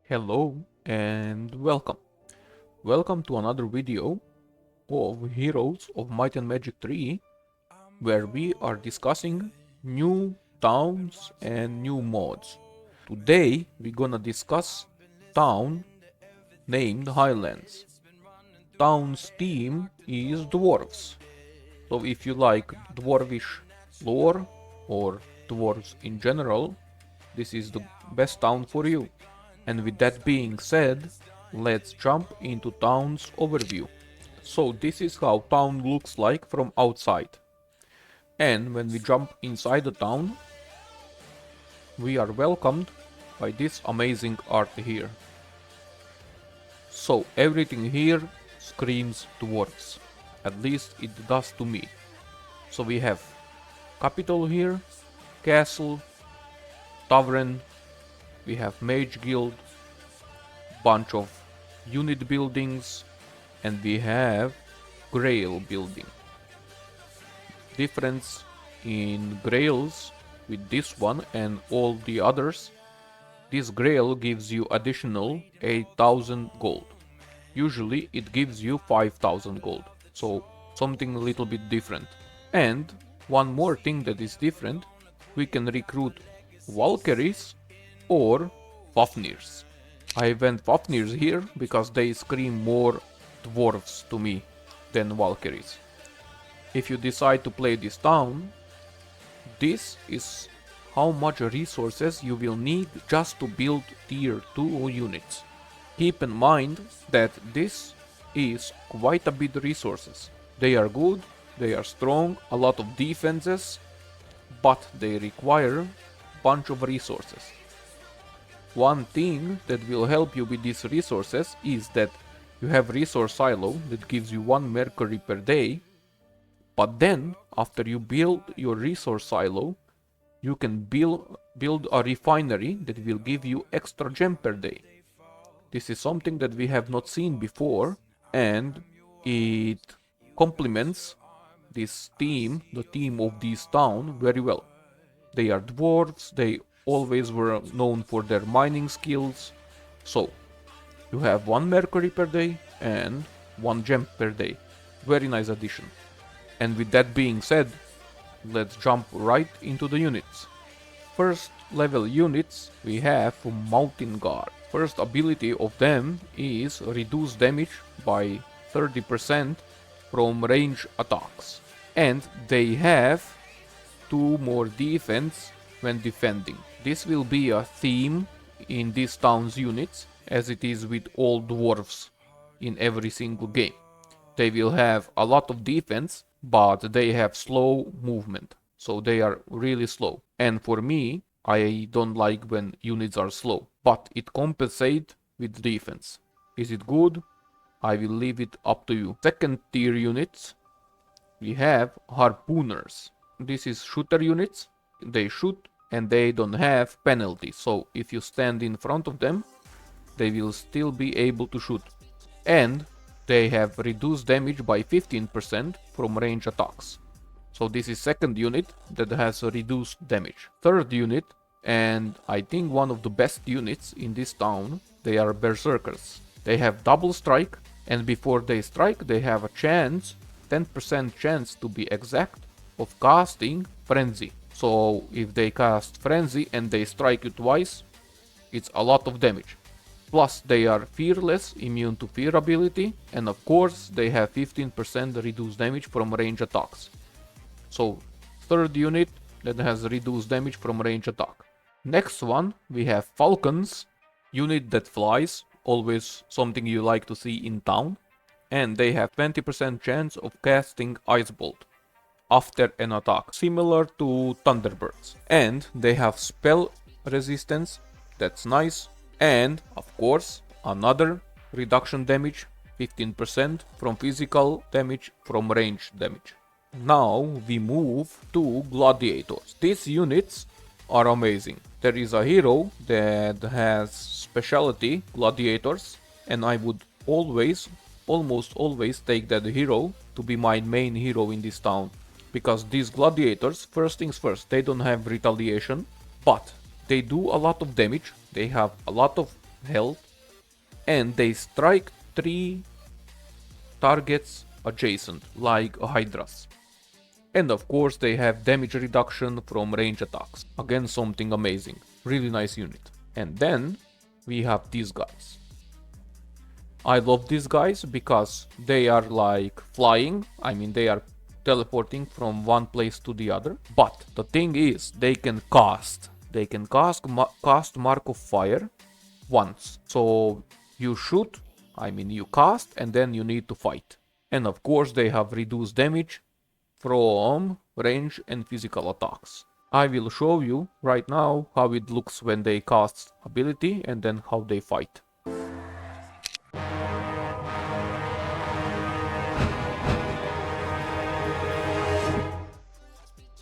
Hello and welcome. Welcome to another video of Heroes of Might and Magic 3, where we are discussing new towns and new mods. Today we're gonna discuss town named Highlands. Town's theme is dwarves. So if you like dwarvish lore or dwarves in general, this is the best town for you. And with that being said, let's jump into town's overview. So this is how town looks like from outside. And when we jump inside the town, we are welcomed by this amazing art here. So everything here screams dwarves. At least it does to me. So we have capital here, castle, tavern, we have mage guild, bunch of unit buildings, and we have grail building. Difference in grails with this one and all the others, this grail gives you additional 8,000 gold. Usually it gives you 5,000 gold, so something a little bit different. And one more thing that is different, we can recruit Valkyries or Fafnirs. I went Fafnirs here because they scream more dwarves to me than Valkyries. If you decide to play this town, this is how much resources you will need just to build tier 2 units. Keep in mind that this is quite a bit resources. They are good, they are strong, a lot of defenses, but they require a bunch of resources. One thing that will help you with these resources is that you have resource silo that gives you 1 mercury per day, but then after you build your resource silo, you can build a refinery that will give you extra gem per day. This is something that we have not seen before, and it complements this theme, the theme of this town, very well. They are dwarves, they always were known for their mining skills, so you have 1 mercury per day and 1 gem per day. Very nice addition. And with that being said, let's jump right into the units. First level units we have Mountain Guard. First ability of them is reduce damage by 30% from range attacks. And they have 2 more defense when defending. This will be a theme in this town's units, as it is with all dwarves in every single game. They will have a lot of defense, but they have slow movement, so they are really slow. And for me, I don't like when units are slow, but it compensates with defense. Is it good? I will leave it up to you. Second tier units, we have Harpooners. This is shooter units. They shoot and they don't have penalty, so if you stand in front of them, they will still be able to shoot. And they have reduced damage by 15% from range attacks. So this is second unit that has a reduced damage. Third unit, and I think one of the best units in this town, they are Berserkers. They have double strike, and before they strike they have a chance, 10% chance to be exact, of casting Frenzy. So if they cast Frenzy and they strike you twice, it's a lot of damage. Plus they are fearless, immune to fear ability, and of course they have 15% reduced damage from range attacks. So third unit that has reduced damage from range attack. Next one we have Falcons, unit that flies, always something you like to see in town, and they have 20% chance of casting Ice Bolt after an attack, similar to Thunderbirds. And they have spell resistance, that's nice. And of course another reduction damage, 15% from physical damage from range damage. Now we move to Gladiators. These units are amazing. There is a hero that has specialty Gladiators, and I would almost always take that hero to be my main hero in this town. Because these Gladiators, first things first, they don't have retaliation, but they do a lot of damage, they have a lot of health, and they strike 3 targets adjacent, like Hydras. And of course they have damage reduction from range attacks. Again, something amazing. Really nice unit. And then we have these guys. I love these guys because they are like flying. I mean, they are teleporting from one place to the other. But the thing is, they can cast. They can cast Mark of Fire once. So you shoot, I mean you cast, and then you need to fight. And of course they have reduced damage from range and physical attacks. I will show you right now how it looks when they cast ability and then how they fight.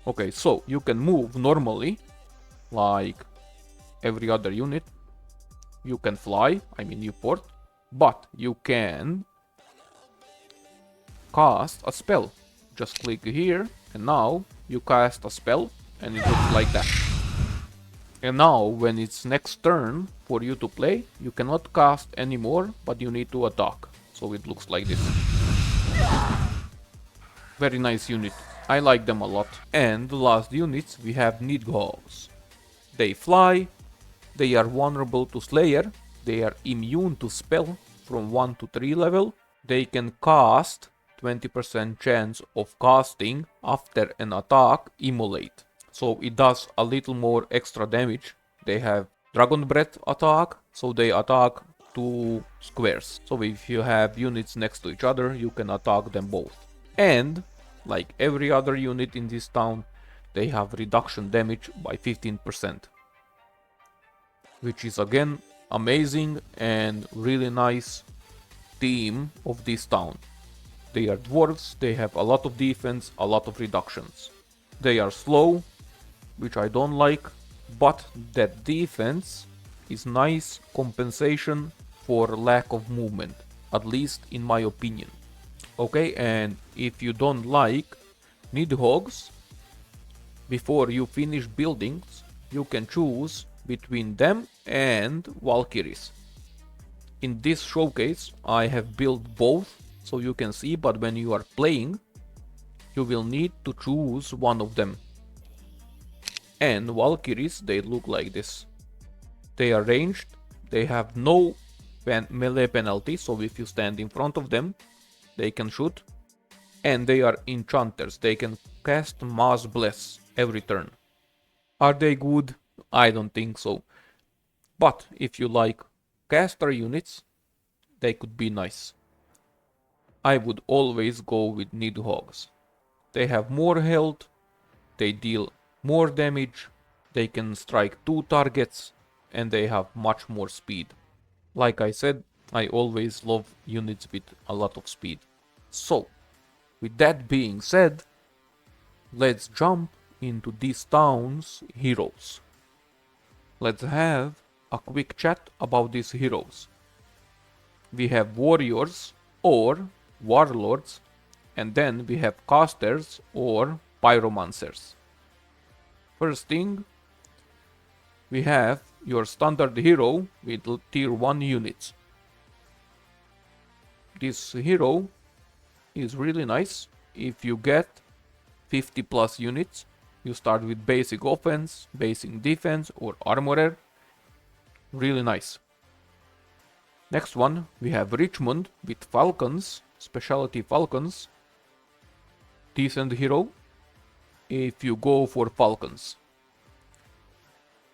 Okay, so you can move normally, like every other unit. You can fly, I mean you port, but you can cast a spell. Just click here, and now you cast a spell, and it looks like that. And now, when it's next turn for you to play, you cannot cast anymore, but you need to attack. So it looks like this. Very nice unit. I like them a lot. And the last units, we have Nidhogg's. They fly, they are vulnerable to Slayer, they are immune to spell from 1 to 3 level, they can cast 20% chance of casting after an attack immolate. So it does a little more extra damage. They have Dragon Breath attack, so they attack 2 squares. So if you have units next to each other, you can attack them both. And like every other unit in this town, they have reduction damage by 15%. Which is again amazing and really nice theme of this town. They are dwarves, they have a lot of defense, a lot of reductions. They are slow, which I don't like, but that defense is nice compensation for lack of movement, at least in my opinion. Okay, and if you don't like Nidhogg's, before you finish buildings, you can choose between them and Valkyries. In this showcase, I have built both, so you can see, but when you are playing, you will need to choose one of them. And Valkyries, they look like this. They are ranged, they have no melee penalty, so if you stand in front of them, they can shoot. And they are enchanters, they can cast Mass Bless every turn. Are they good? I don't think so. But if you like caster units, they could be nice. I would always go with Nidhogg's. They have more health, they deal more damage, they can strike 2 targets, and they have much more speed. Like I said, I always love units with a lot of speed. So, with that being said, let's jump into this town's heroes. Let's have a quick chat about these heroes. We have warriors or warlords, and then we have casters or pyromancers. First thing, we have your standard hero with tier 1 units. This hero is really nice. If you get 50 plus units, you start with basic offense, basic defense or armorer. Really nice. Next one, we have Richmond with falcons, specialty falcons. Decent hero if you go for falcons.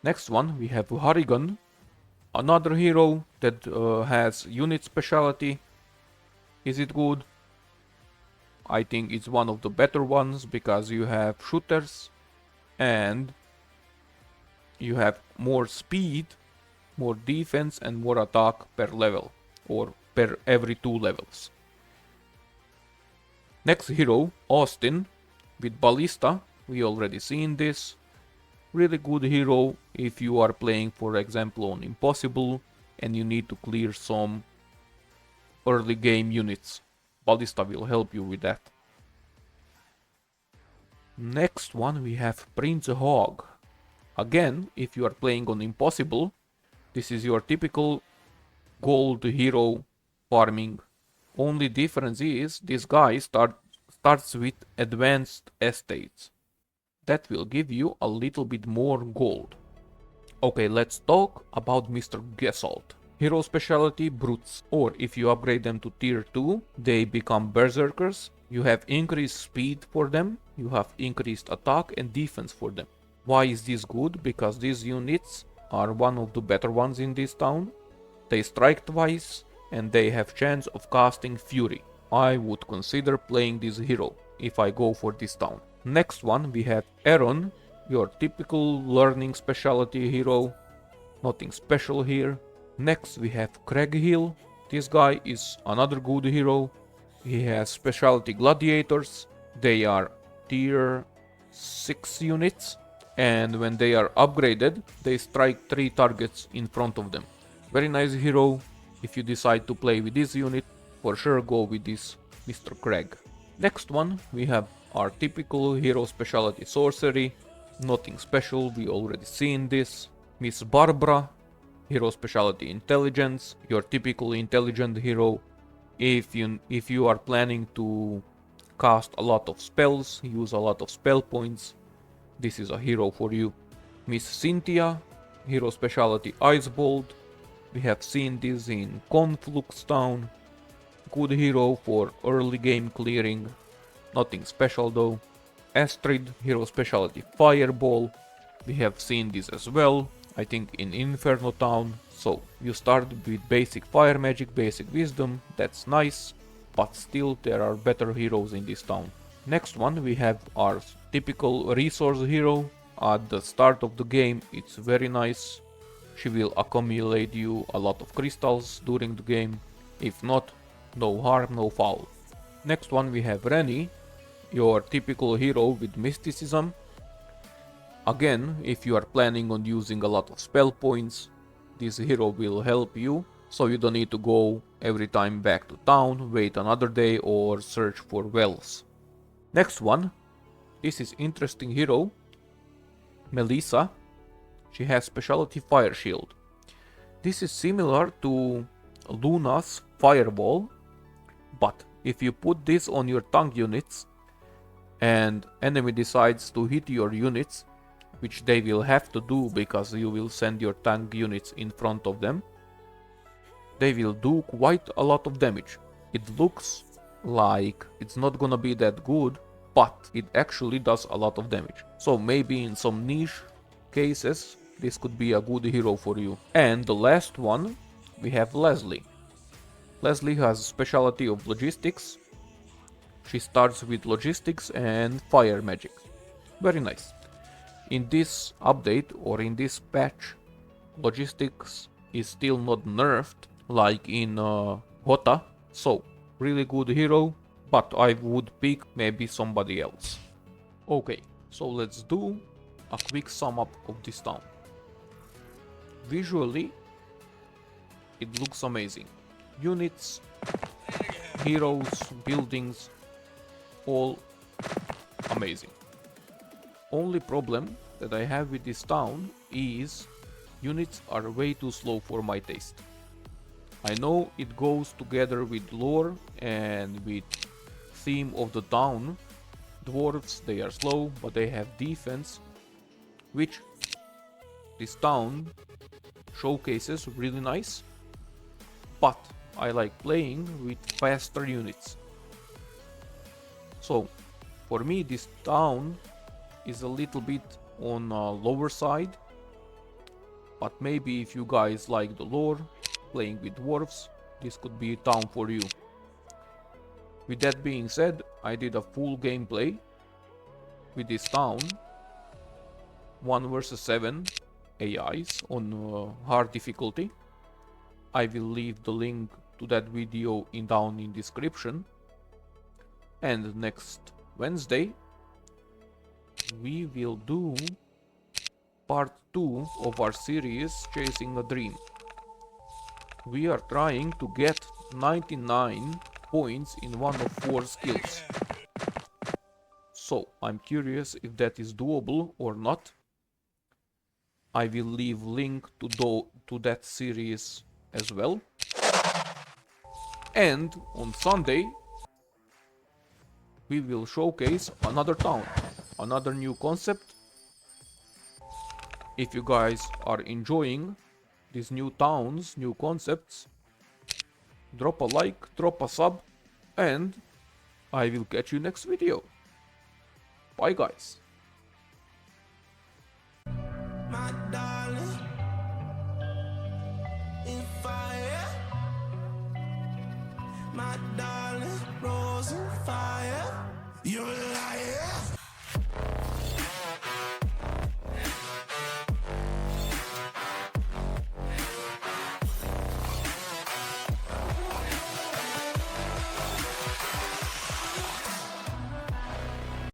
Next one, we have Harrigan, another hero that has unit specialty. Is it good? I think it's one of the better ones because you have shooters and you have more speed, more defense and more attack per level or per every 2 levels. Next hero, Austin with Ballista. We already seen this. Really good hero if you are playing, for example, on Impossible and you need to clear some early game units. Ballista will help you with that. Next one we have Prince Hog. Again, if you are playing on Impossible, this is your typical gold hero farming. Only difference is this guy starts with advanced estates. That will give you a little bit more gold. Okay, let's talk about Mr. Gesalt. Hero specialty brutes, or if you upgrade them to tier 2, they become berserkers. You have increased speed for them, you have increased attack and defense for them. Why is this good? Because these units are one of the better ones in this town. They strike twice and they have chance of casting Fury. I would consider playing this hero if I go for this town. Next one we have Aaron, your typical learning specialty hero. Nothing special here. Next we have Craighill. This guy is another good hero. He has specialty gladiators. They are tier 6 units. And when they are upgraded, they strike 3 targets in front of them. Very nice hero. If you decide to play with this unit, for sure go with this Mr. Craig. Next one, we have our typical hero specialty sorcery. Nothing special, we already seen this. Miss Barbara, hero specialty intelligence, your typical intelligent hero. If you are planning to cast a lot of spells, use a lot of spell points, this is a hero for you. Miss Cynthia, hero specialty Icebolt. We have seen this in Conflux Town. Good hero for early game clearing. Nothing special though. Astrid, hero specialty Fireball. We have seen this as well, I think in Inferno Town. So you start with basic fire magic, basic wisdom, that's nice, but still there are better heroes in this town. Next one we have our typical resource hero. At the start of the game it's very nice. She will accumulate you a lot of crystals during the game. If not, no harm, no foul. Next one we have Rennie, your typical hero with mysticism. Again, if you are planning on using a lot of spell points, this hero will help you, so you don't need to go every time back to town, wait another day or search for wells. Next one, this is interesting hero, Melissa. She has specialty Fire Shield. This is similar to Luna's Fireball, but if you put this on your tank units and enemy decides to hit your units, which they will have to do because you will send your tank units in front of them, they will do quite a lot of damage. It looks like it's not gonna be that good, but it actually does a lot of damage. So maybe in some niche cases this could be a good hero for you. And the last one, we have Leslie. Leslie has a specialty of logistics. She starts with logistics and fire magic. Very nice. In this update or in this patch, logistics is still not nerfed like in Hota. So really good hero, but I would pick maybe somebody else. Okay, so let's do a quick sum up of this town. Visually, it looks amazing. Units, heroes, buildings, all amazing. Only problem that I have with this town is units are way too slow for my taste. I know it goes together with lore and with theme of the town. Dwarves, they are slow, but they have defense, which this town showcases really nice. But I like playing with faster units. So for me this town is a little bit on lower side, but maybe if you guys like the lore, playing with dwarves, this could be a town for you. With that being said, I did a full gameplay with this town, 1 versus 7 AIs on hard difficulty. I will leave the link to that video down in description. And next Wednesday we will do part 2 of our series Chasing a Dream. We are trying to get 99 points in one of 4 skills. So I'm curious if that is doable or not. I will leave link to that series as well. And on Sunday, we will showcase another town, another new concept. If you guys are enjoying these new towns, new concepts, drop a like, drop a sub, and I will catch you next video. Bye guys. My darling, in fire. My darling, rose and fire.